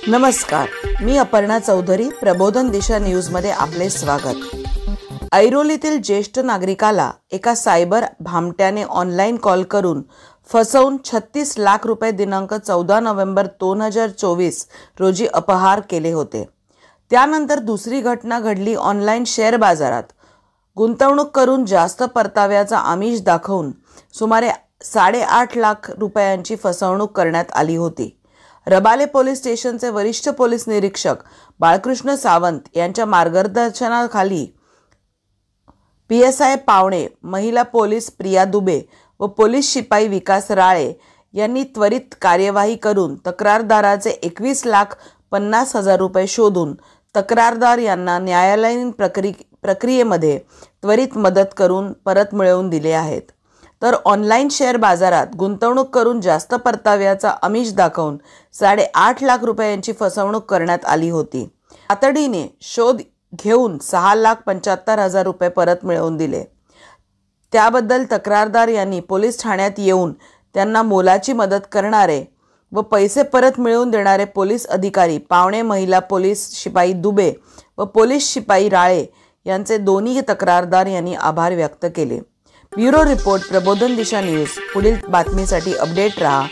नमस्कार, मी अपर्णा चौधरी. प्रबोधन दिशा न्यूजमध्ये आपले स्वागत. ऐरोलीतील ज्येष्ठ नागरिकाला एका सायबर भामट्याने ऑनलाईन कॉल करून फसवून 36 लाख रुपये दिनांक 14 नोव्हेंबर 2024 रोजी अपहार केले होते. त्यानंतर दुसरी घटना घडली. ऑनलाईन शेअर बाजारात गुंतवणूक करून जास्त परताव्याचा आमिष दाखवून सुमारे 8.5 लाख रुपयांची फसवणूक करण्यात आली होती. रबाले पोलीस स्टेशनचे वरिष्ठ पोलीस निरीक्षक बाळकृष्ण सावंत यांच्या मार्गदर्शनाखाली PSI पावणे, महिला पोलीस प्रिया दुबे व पोलीस शिपाई विकास राळे यांनी त्वरित कार्यवाही करून तक्रारदाराचे 21,50,000 रुपये शोधून तक्रारदार यांना न्यायालयीन प्रक्रियेमध्ये त्वरित मदत करून परत मिळवून दिले आहेत. तर ऑनलाईन शेअर बाजारात गुंतवणूक करून जास्त परताव्याचा आमिष दाखवून 8.5 लाख रुपयांची फसवणूक करण्यात आली होती. तातडीने शोध घेऊन 6,75,000 रुपये परत मिळवून दिले. त्याबद्दल तक्रारदार यांनी पोलीस ठाण्यात येऊन त्यांना मोलाची मदत करणारे व पैसे परत मिळवून देणारे पोलीस अधिकारी पावणे, महिला पोलीस शिपाई दुबे व पोलीस शिपाई राळे यांचे दोन्ही तक्रारदार यांनी आभार व्यक्त केले. ब्युरो रिपोर्ट, प्रबोधन दिशा न्यूज. पुढील बातमीसाठी अपडेट रहा.